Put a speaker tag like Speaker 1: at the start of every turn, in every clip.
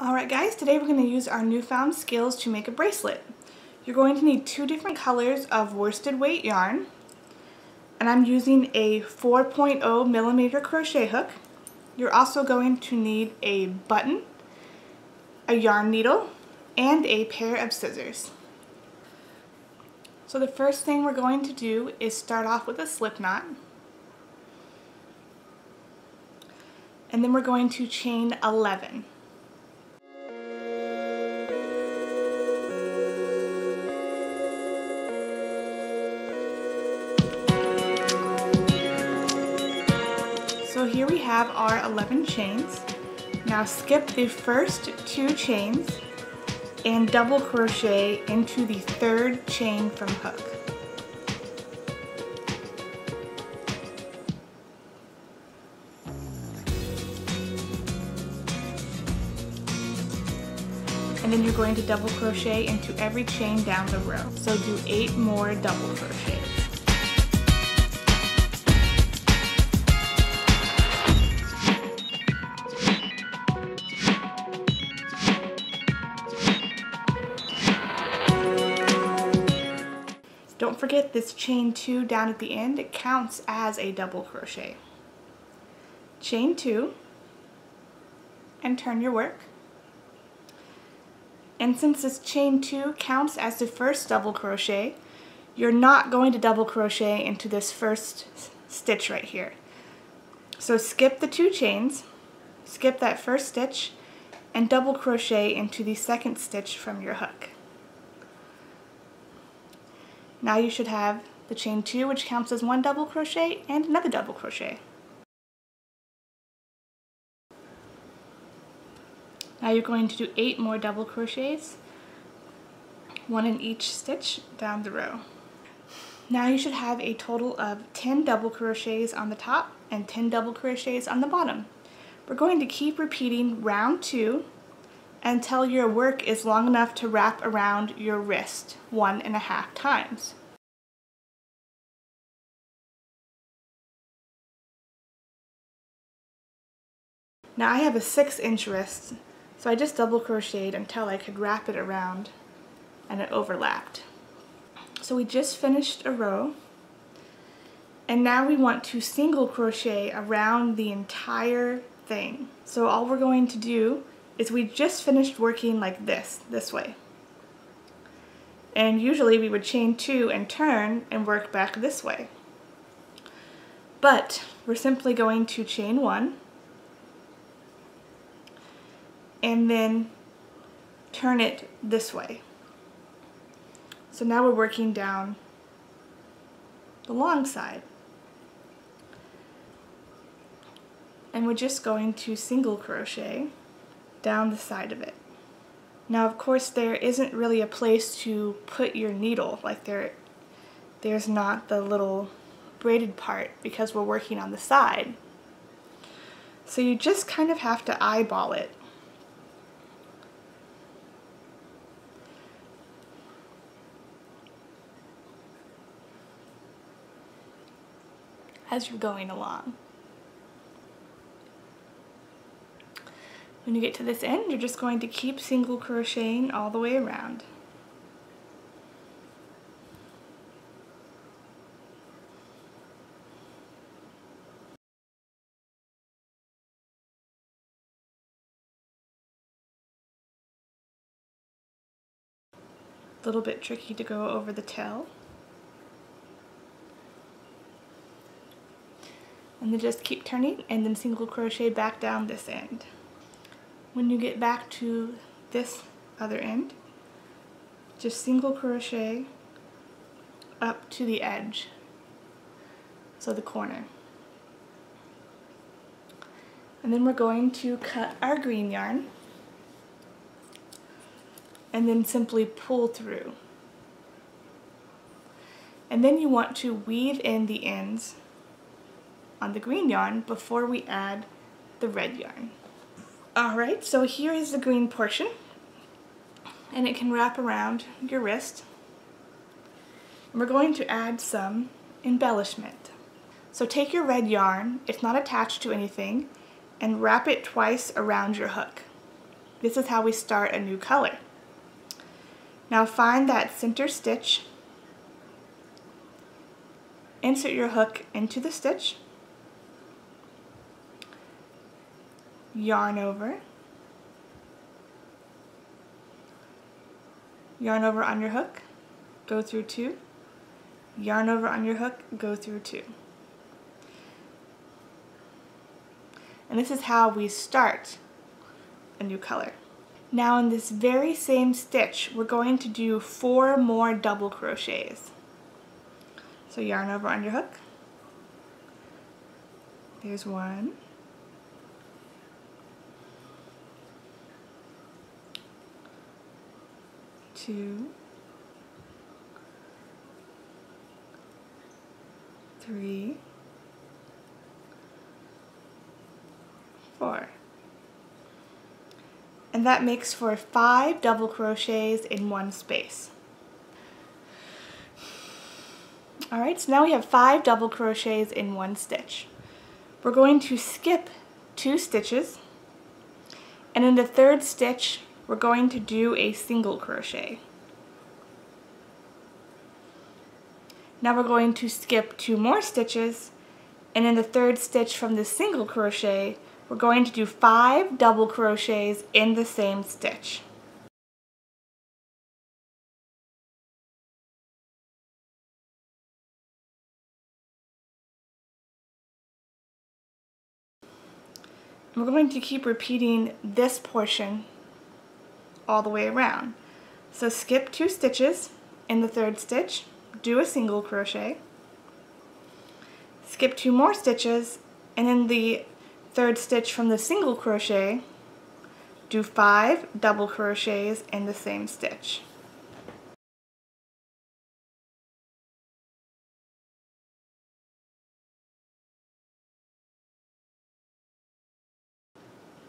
Speaker 1: Alright guys, today we're going to use our newfound skills to make a bracelet. You're going to need two different colors of worsted weight yarn, and I'm using a 4.0 millimeter crochet hook. You're also going to need a button, a yarn needle, and a pair of scissors. So the first thing we're going to do is start off with a slip knot, and then we're going to chain 11. So here we have our 11 chains. Now skip the first 2 chains and double crochet into the third chain from hook. And then you're going to double crochet into every chain down the row. So do 8 more double crochets. Don't forget this chain 2 down at the end, it counts as a double crochet. Chain 2 and turn your work. And since this chain 2 counts as the first double crochet, you're not going to double crochet into this first stitch right here. So skip the 2 chains, skip that first stitch, and double crochet into the second stitch from your hook. Now you should have the chain 2, which counts as 1 double crochet, and another double crochet. Now you're going to do 8 more double crochets, 1 in each stitch down the row. Now you should have a total of 10 double crochets on the top and 10 double crochets on the bottom. We're going to keep repeating round 2 until your work is long enough to wrap around your wrist 1.5 times. Now I have a 6-inch wrist, so I just double crocheted until I could wrap it around and it overlapped. So we just finished a row, and now we want to single crochet around the entire thing. So all we're going to do is we just finished working like this way. And usually we would chain 2 and turn and work back this way. But we're simply going to chain 1 and then turn it this way. So now we're working down the long side. And we're just going to single crochet down the side of it. Now of course there isn't really a place to put your needle, like there's not the little braided part because we're working on the side. So you just kind of have to eyeball it. As you're going along. When you get to this end, you're just going to keep single crocheting all the way around. A little bit tricky to go over the tail. And then just keep turning and then single crochet back down this end. When you get back to this other end, just single crochet up to the edge, so the corner. And then we're going to cut our green yarn and then simply pull through. And then you want to weave in the ends on the green yarn before we add the red yarn. Alright, so here is the green portion, and it can wrap around your wrist. And we're going to add some embellishment. So take your red yarn, it's not attached to anything, and wrap it twice around your hook. This is how we start a new color. Now find that center stitch, insert your hook into the stitch, yarn over on your hook, go through 2, yarn over on your hook, go through 2. And this is how we start a new color. Now in this very same stitch, we're going to do 4 more double crochets. So yarn over on your hook. There's 1. 2, 3, 4. And that makes for 5 double crochets in one space. Alright, so now we have 5 double crochets in one stitch. We're going to skip 2 stitches, and in the 3rd stitch we're going to do a single crochet. Now we're going to skip 2 more stitches, and in the 3rd stitch from the single crochet we're going to do 5 double crochets in the same stitch. And we're going to keep repeating this portion all the way around. So skip 2 stitches in the 3rd stitch, do a single crochet, skip 2 more stitches, and in the 3rd stitch from the single crochet, do 5 double crochets in the same stitch.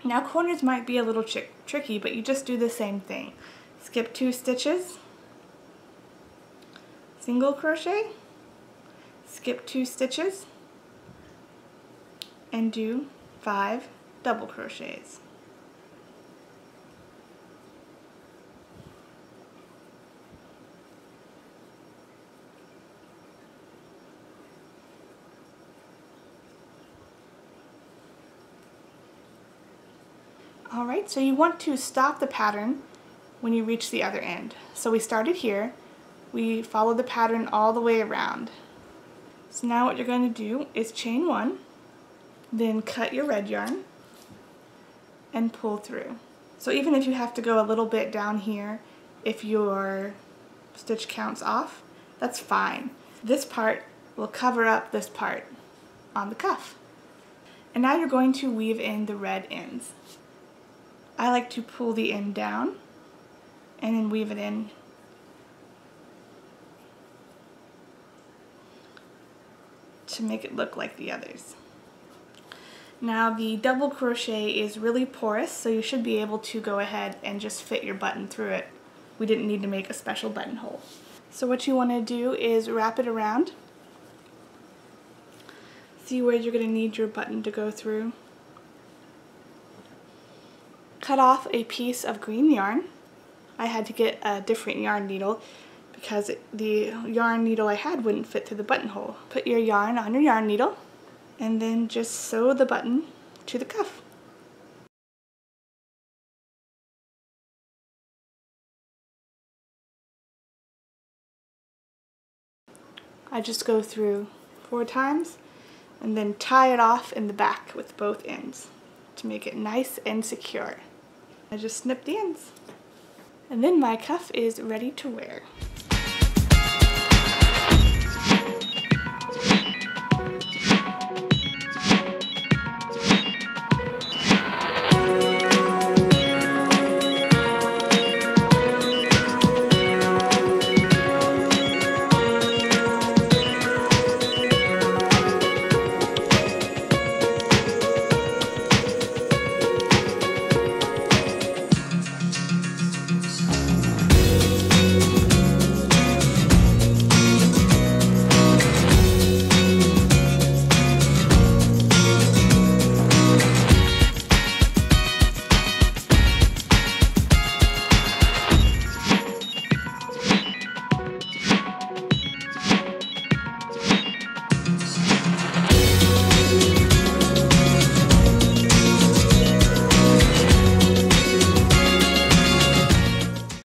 Speaker 1: Now corners might be a little tricky, but you just do the same thing. Skip 2 stitches, single crochet, skip 2 stitches, and do 5 double crochets. Alright, so you want to stop the pattern when you reach the other end. So we started here, we followed the pattern all the way around. So now what you're going to do is chain 1, then cut your red yarn and pull through. So even if you have to go a little bit down here, if your stitch count's off, that's fine. This part will cover up this part on the cuff. And now you're going to weave in the red ends. I like to pull the end down and then weave it in to make it look like the others. Now the double crochet is really porous, so you should be able to go ahead and just fit your button through it. We didn't need to make a special buttonhole. So what you want to do is wrap it around. See where you're going to need your button to go through. Cut off a piece of green yarn. I had to get a different yarn needle because the yarn needle I had wouldn't fit through the buttonhole. Put your yarn on your yarn needle and then just sew the button to the cuff. I just go through 4 times and then tie it off in the back with both ends to make it nice and secure. I just snip the ends. And then my cuff is ready to wear.